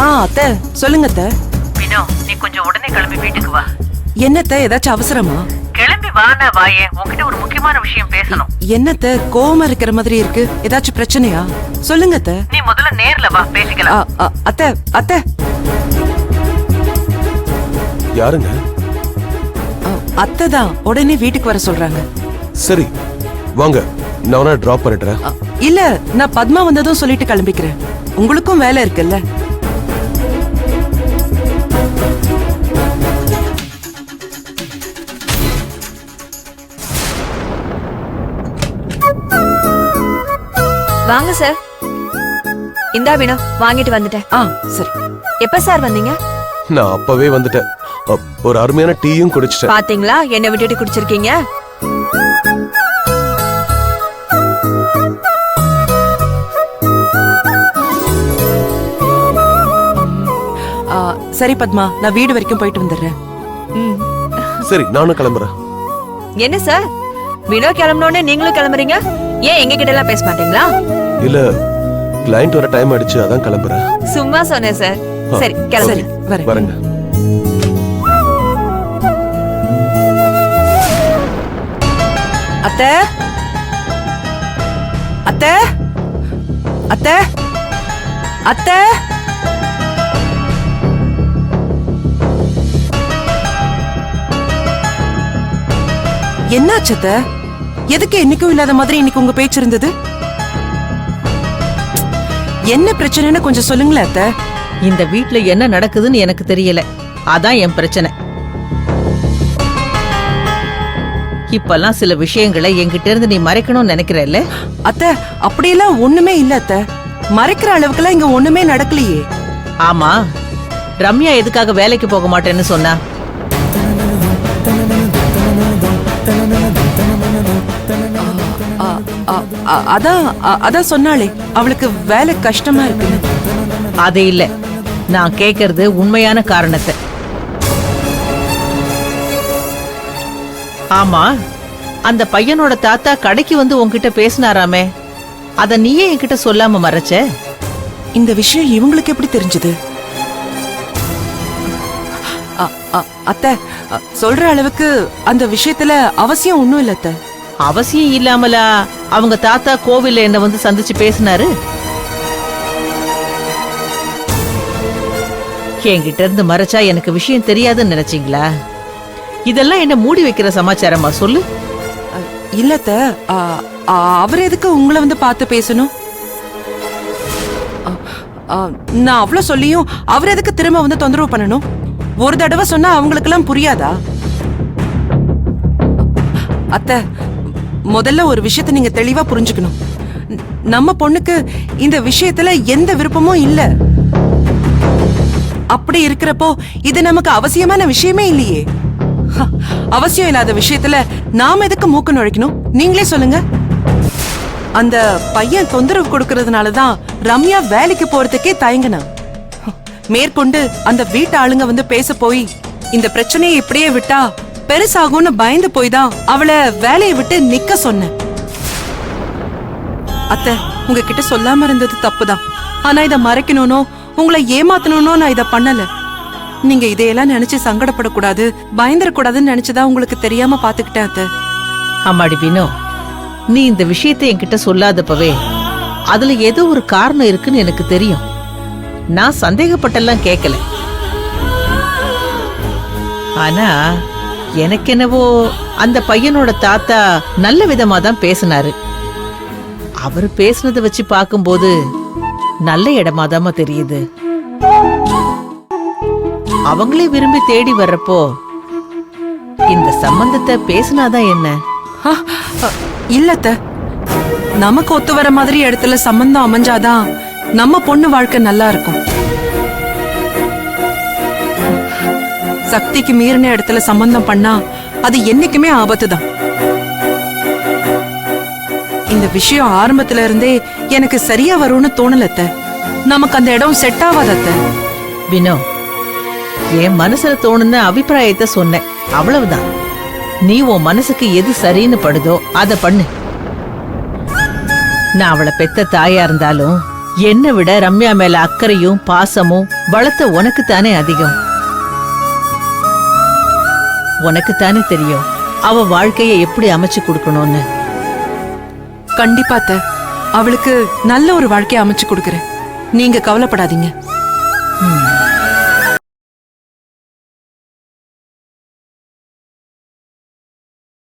அத்தை சொல்லுங்க அத்தை. வினோ, நீ கொஞ்சம் உடனே கிளம்பி வீட்டுக்கு வா. என்னத்த ஏதாச்சும் அவசரமா? கிளம்பி வானா வாயே, உன்கிட்ட ஒரு முக்கியமான விஷயம் பேசணும். என்னத்த கோவமா இருக்கிற மாதிரி இருக்கு? ஏதாச்சும் பிரச்சனையா? சொல்லுங்க அத்தை. நீ முதல்ல நேர்ல வா, பேசிக்கலாம். அத்தை அத்தை. யாருங்க? அத்தை தான் உடனே வீட்டுக்கு வர சொல்றாங்க. சரி வாங்க, நான் டிராப் பண்ணிடுறேன். இல்ல, நான் பத்மா வந்ததும் சொல்லிட்டு கிளம்பிக்கிறேன். உங்களுக்கும் வேலை இருக்குல்ல. வாங்க சார். இந்தா வினோ, வாங்கிட்டு வந்துட்டேன். சரி. எப்ப சார் வந்தீங்க? நான் அப்பவே வந்துட்டேன். ஒரு அருமையான டீயும் குடிச்சிட்டேன். பாத்தீங்களா, என்ன விட்டுட்டு குடிச்சிருக்கீங்க. சரி பத்மா, நான் வீடு வரைக்கும் போயிட்டு வந்துடுறேன். சரி, நானும் கிளம்புறேன். என்ன சார், வினோ கிளம்பணும்னு நீங்களும் கிளம்புறீங்க? ஏன் எங்க கிட்ட எல்லாம் பேச மாட்டீங்களா? இல்ல, கிளையண்ட் வர டைம் ஆயிடுச்சு, அதான் கிளம்புறேன். சும்மா சொன்னேன் சார். சரி கிளம்புறேன். வரேங்க. அத்தை அத்தை அத்தை அத்தை. என்னாச்சு அத்தை? எதுக்கு என்னைக்கும் இல்லாத மாதிரி இன்னைக்கு உங்க பேச்சு இருந்தது? என்ன பிரச்சனைன்னு கொஞ்சம் சொல்லுங்களேன் அத்தை. இந்த வீட்ல என்ன நடக்குதுன்னு எனக்கு தெரியல, அதான் என் பிரச்சனை. இப்பெல்லாம் சில விஷயங்களை என்கிட்ட இருந்து நீ மறைக்கணும்னு நினைக்கிறல்ல? அத்தை, அப்படியெல்லாம் ஒண்ணுமே இல்ல அத்தை. மறைக்கிற அளவுக்குலாம் இங்க ஒண்ணுமே நடக்கலையே. ஆமா, ரம்யா எதுக்காக வேலைக்கு போக மாட்டேன்னு சொன்னா? அதான் சொன்னாளே, அவளுக்கு வேலை கஷ்டமா இருக்குன்னு. அது இல்ல, நான் கேக்குறது உண்மையான காரணத்தை. ஆமா, அந்த பையனோட தாத்தா கடைக்கு வந்து உன்கிட்ட பேசினாராமே, அத நீயே என்கிட்ட சொல்லாம மறைச்ச? இந்த விஷயம் இவங்களுக்கு எப்படி தெரிஞ்சது? அத்தை, சொல்ற அளவுக்கு அந்த விஷயத்துல அவசியம் ஒண்ணும் இல்ல அத்தை. அவசியம் இல்லாமலா அவங்க தாத்தா கோவில்ல என்ன வந்து சந்திச்சு பேசினாரு? என்கிட்ட இருந்து மறைச்சா எனக்கு விஷயம் தெரியாதுன்னு நினைச்சீங்களா? இதெல்லாம் என்ன மூடி வைக்கிற சமாச்சாரமா? சொல்லு. இல்ல அத்தை, அவர் எதுக்கு உங்களை வந்து பார்த்து பேசணும்? நான் அவ்வளவு சொல்லியும் அவர் எதுக்கு திரும்ப வந்து தொந்தரவு பண்ணணும்? ஒரு தடவை சொன்னா அவங்களுக்கெல்லாம் புரியாதா? அத்தை, முதல்ல ஒரு விஷயத்தை நீங்க தெளிவா புரிஞ்சுக்கணும். நம்ம பொண்ணுக்கு இந்த விஷயத்துல எந்த விருப்பமும் இல்ல. அப்படி இருக்கிறப்போ இது நமக்கு அவசியமான விஷயமே இல்லையே. அவசியம் இல்லாத விஷயத்துல நாம எதுக்கு மூக்கு நுழைக்கணும்? நீங்களே சொல்லுங்க. அந்த பையன் தொந்தரவு கொடுக்கறதுனாலதான் ரம்யா வேலைக்கு போறதுக்கே தயங்கினா. மேற்கொண்டு அந்த வீட்டு ஆளுங்க வந்து பேச போய் இந்த பிரச்சனையை இப்படியே விட்டா பெருசாகும்னு பயந்து போய் தான் அவளை வேலையை விட்டு நிக்க சொன்னேன். அத்தை, உங்ககிட்ட சொல்லாம இருந்தது தப்புதான். ஆனா இத மறைக்கணும்னோ உங்களை ஏமாத்தணும்னோ நான் இத பண்ணல. நீங்க இதையெல்லாம் நினைச்சு சங்கடப்படக்கூடாது, பயந்துடக்கூடாதுன்னு நினைச்சுதான் உங்களுக்கு தெரியாம பாத்துக்கிட்டேன் அத்தை. அம்மாடி வினோ, நீ இந்த விஷயத்தை என்கிட்ட சொல்லாதப்பவே அதுல ஏதோ ஒரு காரணம் இருக்குன்னு எனக்கு தெரியும். நான் சந்தேகப்பட்டெல்லாம் கேட்கல. ஆனா எனக்கு என்னவோ அந்த பையனோட தாத்தா நல்ல விதமா தான் பேசினாரு. அவரு பேசுனதை வச்சு பார்க்கும்போது நல்ல இடமாதாம தெரியுது. அவங்களே விரும்பி தேடி வர்றப்போ இந்த சம்பந்தத்தை பேசினாதான் என்ன? இல்லத்த, நமக்கு ஒத்து வர மாதிரி இடத்துல சம்பந்தம் அமைஞ்சாதான் நம்ம பொண்ணு வாழ்க்கை நல்லா இருக்கும். சக்திக்கு மீறின இடத்துல சம்பந்தம் பண்ணா அது என்னைக்குமே ஆபத்து தான். இந்த விஷயம் ஆரம்பத்துல இருந்தே எனக்கு சரியா வரும்னு தோணலத்த. நமக்கு அந்த இடம் செட் ஆகாதத்த. வினோ, என் மனசுல தோணுன அபிப்பிராயத்தை சொன்னேன், அவ்வளவுதான். நீ உன் மனசுக்கு எது சரின்னு படுதோ அத பண்ணு. நான் அவளை பெத்த தாயா இருந்தாலும் என்னை விட ரம்யா மேல அக்கறையும் பாசமும் வளர்த்த உனக்குத்தானே அதிகம். உனக்குத்தானே தெரியும் அவ வாழ்க்கையை எப்படி அமைச்சு கொடுக்கணும்னு. கண்டிப்பா அத்தை, அவளுக்கு நல்ல ஒரு வாழ்க்கையை அமைச்சு கொடுக்கறேன். நீங்க கவலைப்படாதீங்க.